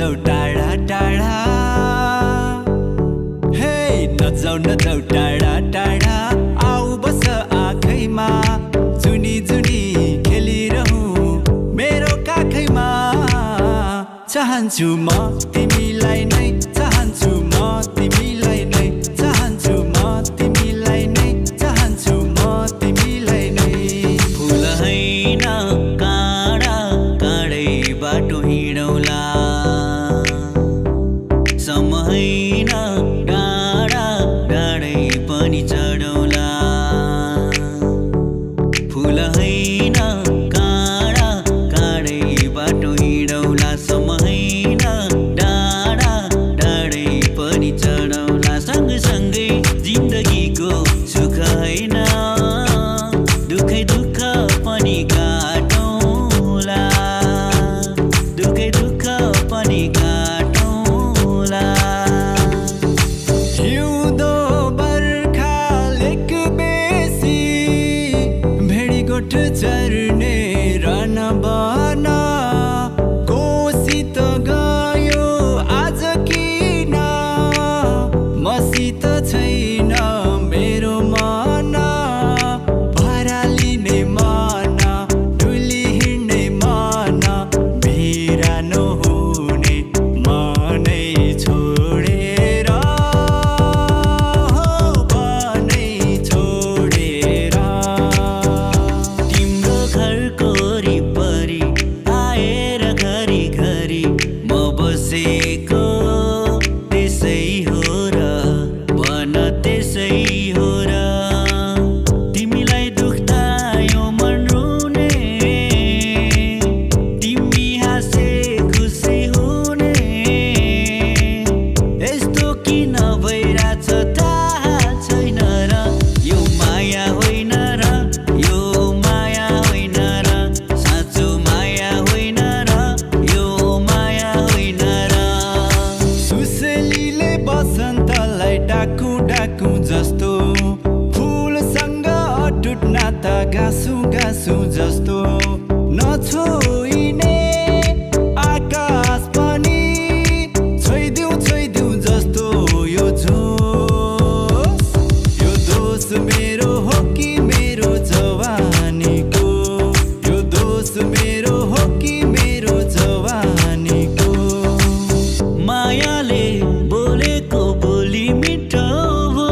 नजाऊ टाढा टाढा हे नजाऊ टाढा टाढा आऊ बस आँखैमा जुनी जुनी खेलिरहूँ मेरो काखैमा चाहन्छु म तिमीलाई नै चाहन्छु म तिमीलाई नै चाहन्छु म तिमीलाई नै चाहन्छु म तिमीलाई नै फुल हैन काँडा काँडै बाटो हिँडौला समय हैन डाँडा डाँडै पनि चढौला फुल हैन काँडा काँडै बाटो हिँडौला समय हैन डाँडा डाँडै पनि चढौला सँगसँगै जिन्दगीको सुख हैन दुखै दुःख पनि काटौला दुखै दुःख पनि काटौला हिउँदो बर्खा लेक बेसी भेडीगोठ चर्ने रन बन कोसित गयो आज किन मसित छैन मेरो मन भरालिने मन डुली हिँड्ने मन बिरानो हुने मनै छोडेर मनै छोडेर तिम्रो घरको वरिपरि आएर घरी घरी म बसेको त्यसै हो र भन त्यसै हो र तिमीलाई दुख्दा यो मन रुने तिमी हाँसे खुसी हुने यस्तो किन भइरहेछ थाहा छैन र यो माया होइन र यो माया होइन र साँचो माया होइन र यो माया होइन र सुसेलीले बसन्तलाई डाकु डाकु जस्तो फुलसँग अटुट नाता गाँसु गाँसु जस्तो नछोइने आकाश पनि छोइदिउ जस्तो यो दोष मेरो हो कि मेरो जवानीको यो दोष मेरो हो कि मेरो जवानीको मायाले बोलेको बोली मिठो भो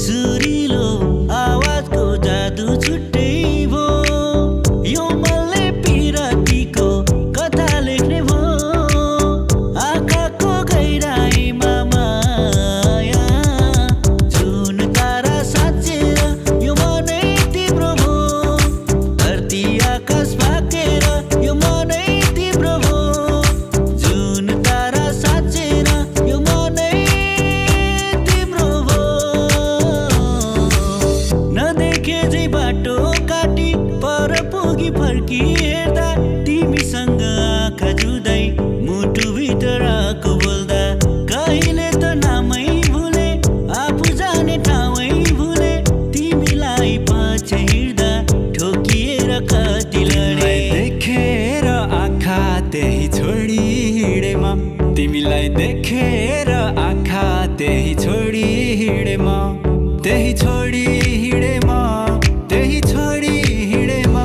सुरिलो आवाजको जादु छुट्टै भो यो मनले पिरतीको कथा लेख्ने भो आँखाको गहिराइमा माया जुन तारा साँचेर यो मनै तिम्रो भो धरती आकाश भाकेर यो मनै तिम्रो भो जुन तारा साँचेर यो मनै तिम्रो भो नदेखे चाहिँ बाटो काटी पर पुगी फर्की हेर्दा तिमीसँग आँखा जुदाई मुटुभित्र आएको बोल्दा कहिले त नामै भुले आफू जाने ठाउँै भुले तिमीलाई पछि हिँड्दा ठोकिएर कति लडे देखेर आँखा त्यही छोडी हिँडे म तिमीलाई देखेर आँखा त्यही छोडी हिँडे म त्यही छोडी हिँडे म त्यही छोडी हिँडे म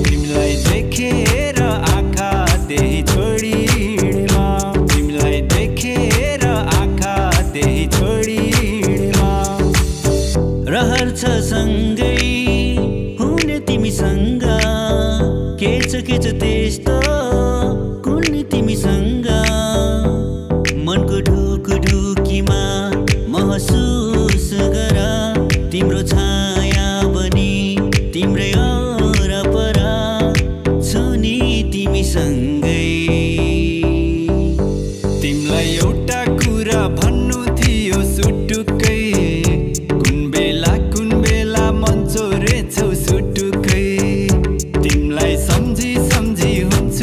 तिमीलाई देखेर आँखा त्यही छोडी हिँडे म तिमीलाई देखेर आँखा त्यही छोडी हिँडे म रहर छ सँगै हुने तिमीसँग के छ त्यस्तो कुन्नी तिमीसँग मनको ढुकढुकीमा महसुस गर तिम्रो छाया बनी तिम्रै वरपर छु नि तिमीसँगै तिमीलाई एउटा कुरा भन्नु थियो सुटुक्कै कुन बेला मन चोरेछौ सुटुक्कै तिमीलाई सम्झी सम्झी हुन्छ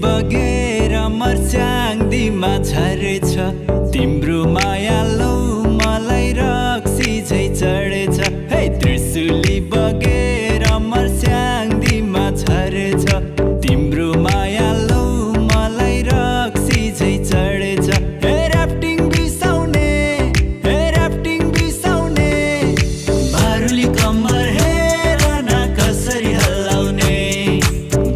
बगेर मर्स्याङ्दीमा झरेछ तिम्रो माया लौ मलाई रक्सी झै चढेछ हे त्रिशुली बगेर मर्स्याङ्दीमा झरेछ तिम्रो माया लौ मलाई रक्सी झै चढेछ हे ऱ्याफ्टिङ बिसाउने बारुली कम्मर हेर न कसरी हल्लाउने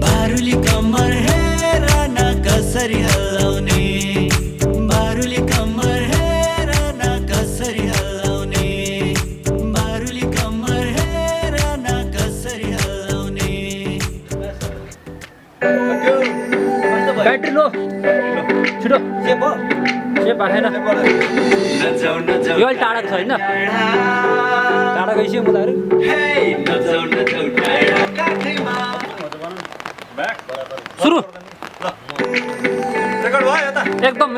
बारुली कम्मर हेर न कसरी हल्लाउने बारुली कम्मर हेर न कसरी हल्लाउने बारुली कम्मर हेर न कसरी हल्लाउने ब्याट्री लो छिटो सेप आएन नजाऊ नजाऊ यो अहिले टाढाको छ होइन टाढा गइसक्यो मुलाहरू हे नजाऊ नजाऊ टाढा काठैमा सुरु रेकर्ड भयो यता एकदम